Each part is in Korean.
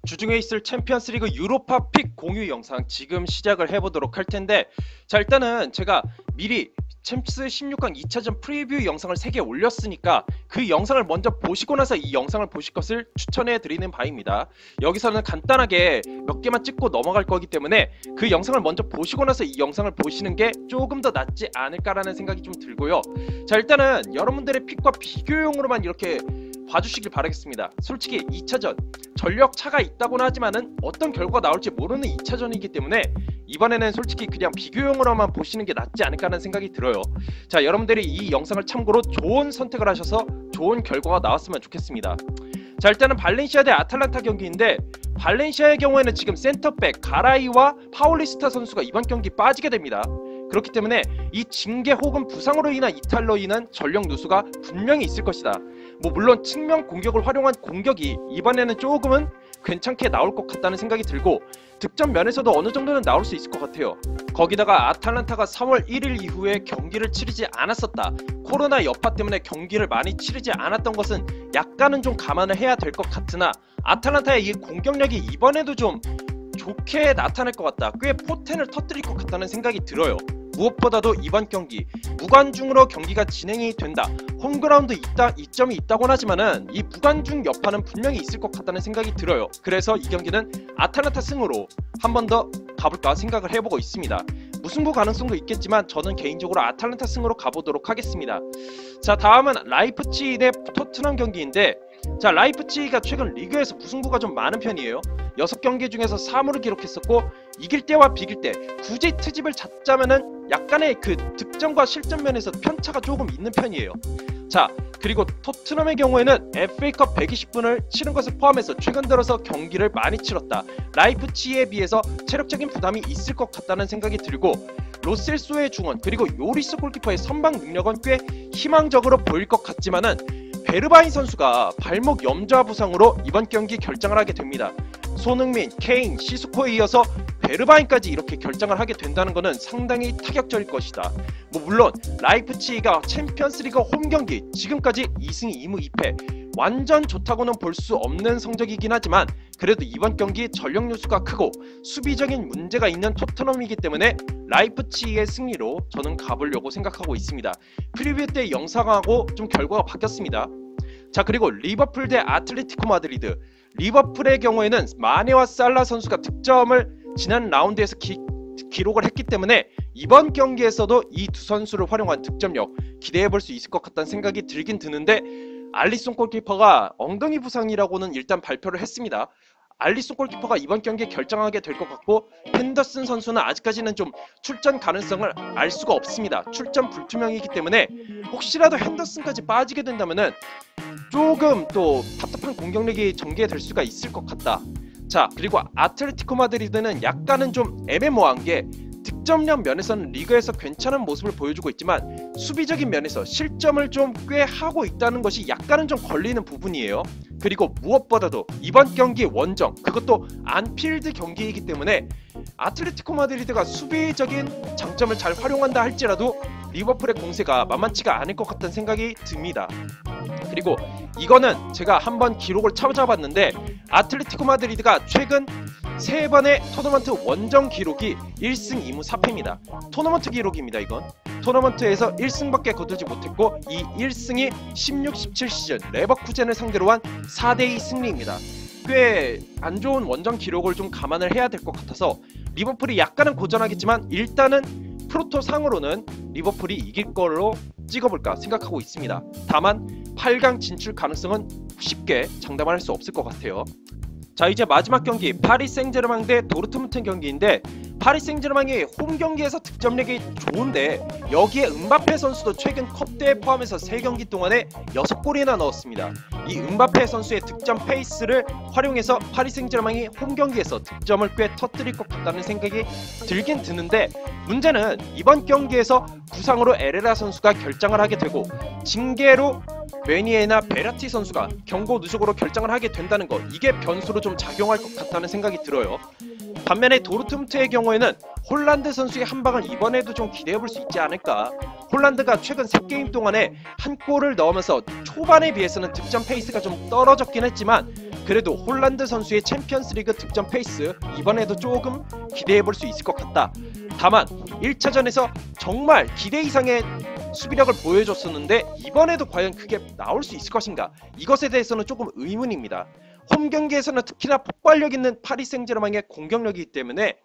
주중에 있을 챔피언스리그 유로파 픽 공유 영상 지금 시작을 해보도록 할 텐데, 자 일단은 제가 미리 챔스 16강 2차전 프리뷰 영상을 3개 올렸으니까 그 영상을 먼저 보시고 나서 이 영상을 보실 것을 추천해 드리는 바입니다. 여기서는 간단하게 몇 개만 찍고 넘어갈 거기 때문에 그 영상을 먼저 보시고 나서 이 영상을 보시는 게 조금 더 낫지 않을까라는 생각이 좀 들고요. 자 일단은 여러분들의 픽과 비교용으로만 이렇게 봐주시길 바라겠습니다. 솔직히 2차전 전력 차가 있다고는 하지만은 어떤 결과가 나올지 모르는 2차전이기 때문에 이번에는 솔직히 그냥 비교용으로만 보시는 게 낫지 않을까 하는 생각이 들어요. 자 여러분들이 이 영상을 참고로 좋은 선택을 하셔서 좋은 결과가 나왔으면 좋겠습니다. 자 일단은 발렌시아 대 아탈란타 경기인데, 발렌시아의 경우에는 지금 센터백 가라이와 파울리스타 선수가 이번 경기 빠지게 됩니다. 그렇기 때문에 이 징계 혹은 부상으로 인한 이탈로 인한 전력 누수가 분명히 있을 것이다. 물론 측면 공격을 활용한 공격이 이번에는 조금은 괜찮게 나올 것 같다는 생각이 들고, 득점 면에서도 어느 정도는 나올 수 있을 것 같아요. 거기다가 아탈란타가 3월 1일 이후에 경기를 치르지 않았었다. 코로나 여파 때문에 경기를 많이 치르지 않았던 것은 약간은 좀 감안을 해야 될 것 같으나, 아탈란타의 이 공격력이 이번에도 좀 좋게 나타날 것 같다. 꽤 포텐을 터뜨릴 것 같다는 생각이 들어요. 무엇보다도 이번 경기 무관중으로 경기가 진행이 된다. 홈그라운드 이점이 있다곤 하지만은 이 무관중 여파는 분명히 있을 것 같다는 생각이 들어요. 그래서 이 경기는 아탈란타 승으로 한 번 더 가볼까 생각을 해보고 있습니다. 무승부 가능성도 있겠지만 저는 개인적으로 아탈란타 승으로 가보도록 하겠습니다. 자 다음은 라이프치히 대 토트넘 경기인데, 자 라이프치히가 최근 리그에서 무승부가 좀 많은 편이에요. 6경기 중에서 3무를 기록했었고, 이길 때와 비길 때 굳이 트집을 잡자면은 약간의 그 득점과 실점 면에서 편차가 조금 있는 편이에요. 자 그리고 토트넘의 경우에는 FA컵 120분을 치른 것을 포함해서 최근 들어서 경기를 많이 치렀다. 라이프치히에 비해서 체력적인 부담이 있을 것 같다는 생각이 들고, 로셀소의 중원 그리고 요리스 골키퍼의 선방 능력은 꽤 희망적으로 보일 것 같지만은 베르바인 선수가 발목 염좌 부상으로 이번 경기 결장을 하게 됩니다. 손흥민, 케인, 시스코에 이어서 베르바인까지 이렇게 결장을 하게 된다는 것은 상당히 타격적일 것이다. 물론 라이프치히가 챔피언스리그 홈경기 지금까지 2승 2무 2패 완전 좋다고는 볼 수 없는 성적이긴 하지만, 그래도 이번 경기 전력 누수가 크고 수비적인 문제가 있는 토트넘이기 때문에 라이프치히의 승리로 저는 가보려고 생각하고 있습니다. 프리뷰 때 영상하고 좀 결과가 바뀌었습니다. 자 그리고 리버풀 대 아틀레티코 마드리드. 리버풀의 경우에는 마네와 살라 선수가 득점을 지난 라운드에서 기록을 했기 때문에 이번 경기에서도 이 두 선수를 활용한 득점력 기대해볼 수 있을 것 같다는 생각이 들긴 드는데, 알리송 골키퍼가 엉덩이 부상이라고는 일단 발표를 했습니다. 알리송 골키퍼가 이번 경기에 결정하게 될 것 같고, 핸더슨 선수는 아직까지는 좀 출전 가능성을 알 수가 없습니다. 출전 불투명이기 때문에 혹시라도 핸더슨까지 빠지게 된다면은 조금 또 답답한 공격력이 전개될 수가 있을 것 같다. 자 그리고 아틀레티코 마드리드는 약간은 좀 애매모호한 게, 득점력 면에서는 리그에서 괜찮은 모습을 보여주고 있지만 수비적인 면에서 실점을 좀 꽤 하고 있다는 것이 약간은 좀 걸리는 부분이에요. 그리고 무엇보다도 이번 경기 원정, 그것도 안필드 경기이기 때문에 아틀레티코 마드리드가 수비적인 장점을 잘 활용한다 할지라도 리버풀의 공세가 만만치가 않을 것 같다는 생각이 듭니다. 그리고 이거는 제가 한번 기록을 찾아봤는데, 아틀레티코 마드리드가 최근 3번의 토너먼트 원정 기록이 1승 2무 4패입니다. 토너먼트 기록입니다. 이건 토너먼트에서 1승밖에 거두지 못했고, 이 1승이 16-17 시즌 레버쿠젠을 상대로 한 4대2 승리입니다. 꽤 안 좋은 원정 기록을 좀 감안을 해야 될 것 같아서 리버풀이 약간은 고전하겠지만 일단은 프로토 상으로는 리버풀이 이길 걸로 찍어볼까 생각하고 있습니다. 다만 8강 진출 가능성은 쉽게 장담할 수 없을 것 같아요. 자 이제 마지막 경기 파리 생제르맹 대 도르트문트 경기인데, 파리 생제르맹이 홈 경기에서 득점력이 좋은데 여기에 음바페 선수도 최근 컵대회 포함해서 3경기 동안에 6골이나 넣었습니다. 이 음바페 선수의 득점 페이스를 활용해서 파리 생제르맹이 홈 경기에서 득점을 꽤 터뜨릴 것 같다는 생각이 들긴 드는데, 문제는 이번 경기에서 부상으로 에레라 선수가 결장을 하게 되고 징계로 메니에나 베라티 선수가 경고 누적으로 결정을 하게 된다는 것, 이게 변수로 좀 작용할 것 같다는 생각이 들어요. 반면에 도르트문트의 경우에는 홀란드 선수의 한방을 이번에도 좀 기대해볼 수 있지 않을까. 홀란드가 최근 3게임 동안에 한 골을 넣으면서 초반에 비해서는 득점 페이스가 좀 떨어졌긴 했지만 그래도 홀란드 선수의 챔피언스리그 득점 페이스 이번에도 조금 기대해볼 수 있을 것 같다. 다만 1차전에서 정말 기대 이상의 수비력을 보여줬었는데 이번에도 과연 그게 나올 수 있을 것인가, 이것에 대해서는 조금 의문입니다. 홈 경기에서는 특히나 폭발력 있는 파리 생제르맹의 공격력이기 때문에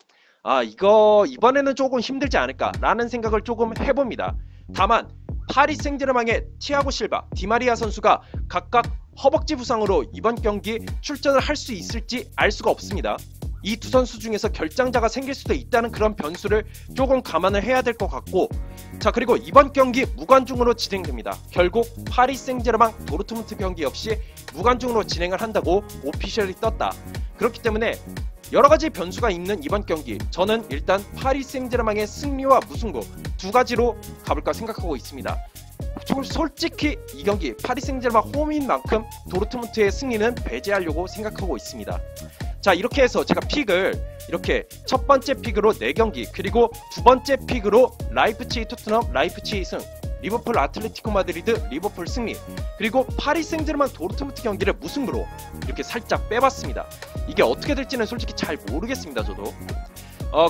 이거 이번에는 조금 힘들지 않을까 라는 생각을 조금 해봅니다. 다만 파리 생제르맹의 티아고 실바, 디마리아 선수가 각각 허벅지 부상으로 이번 경기 출전을 할 수 있을지 알 수가 없습니다. 이 두 선수 중에서 결장자가 생길 수도 있다는 그런 변수를 조금 감안을 해야 될 것 같고, 자, 그리고 이번 경기 무관중으로 진행됩니다. 결국 파리 생제르맹 도르트문트 경기 역시 무관중으로 진행을 한다고 오피셜이 떴다. 그렇기 때문에 여러가지 변수가 있는 이번 경기, 저는 일단 파리 생제르맹의 승리와 무승부 두 가지로 가볼까 생각하고 있습니다. 솔직히 이 경기 파리 생제르맹 홈인 만큼 도르트문트의 승리는 배제하려고 생각하고 있습니다. 자, 이렇게 해서 제가 픽을 이렇게 첫 번째 픽으로 4경기, 그리고 두 번째 픽으로 라이프치히 토트넘, 라이프치히 승, 리버풀 아틀레티코 마드리드, 리버풀 승리, 그리고 파리 생제르맹 도르트문트 경기를 무승부로 이렇게 살짝 빼봤습니다. 이게 어떻게 될지는 솔직히 잘 모르겠습니다, 저도.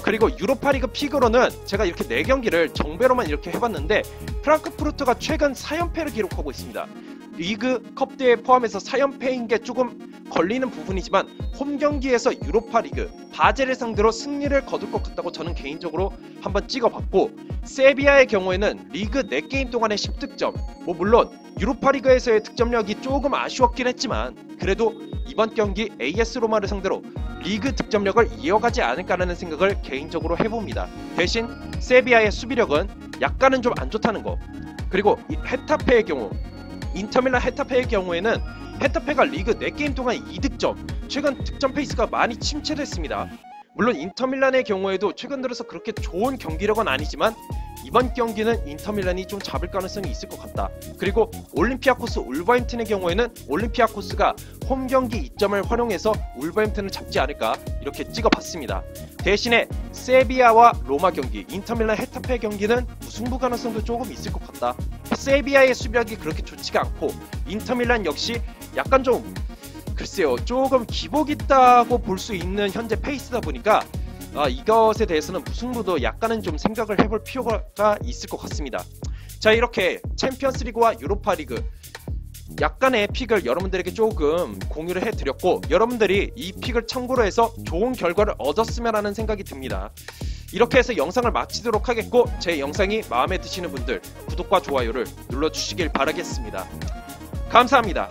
그리고 유로파리그 픽으로는 제가 이렇게 4경기를 정배로만 이렇게 해봤는데 프랑크푸르트가 최근 4연패를 기록하고 있습니다. 리그 컵대회 포함해서 4연패인 게 조금 걸리는 부분이지만 홈 경기에서 유로파리그 바젤을 상대로 승리를 거둘 것 같다고 저는 개인적으로 한번 찍어봤고, 세비야의 경우에는 리그 4게임 동안의 10득점, 물론 유로파리그에서의 득점력이 조금 아쉬웠긴 했지만 그래도 이번 경기 AS 로마를 상대로 리그 득점력을 이어가지 않을까라는 생각을 개인적으로 해봅니다. 대신 세비야의 수비력은 약간은 좀 안 좋다는 거, 그리고 이 헤타페의 경우, 인터밀란 헤타페의 경우에는 헤타페가 리그 4게임 동안 2득점, 최근 득점 페이스가 많이 침체됐습니다. 물론 인터밀란의 경우에도 최근 들어서 그렇게 좋은 경기력은 아니지만 이번 경기는 인터밀란이 좀 잡을 가능성이 있을 것 같다. 그리고 올림피아코스 울버햄튼의 경우에는 올림피아코스가 홈 경기 2점을 활용해서 울버햄튼을 잡지 않을까 이렇게 찍어봤습니다. 대신에 세비야와 로마 경기, 인터밀란 헤타페 경기는 무승부 가능성도 조금 있을 것 같다. 세비야의 수비력이 그렇게 좋지가 않고 인터밀란 역시 약간 좀 글쎄요, 조금 기복 있다고 볼 수 있는 현재 페이스다 보니까 이것에 대해서는 무승부도 약간은 좀 생각을 해볼 필요가 있을 것 같습니다. 자, 이렇게 챔피언스리그와 유로파리그 약간의 픽을 여러분들에게 조금 공유를 해드렸고, 여러분들이 이 픽을 참고로 해서 좋은 결과를 얻었으면 하는 생각이 듭니다. 이렇게 해서 영상을 마치도록 하겠고, 제 영상이 마음에 드시는 분들 구독과 좋아요를 눌러주시길 바라겠습니다. 감사합니다.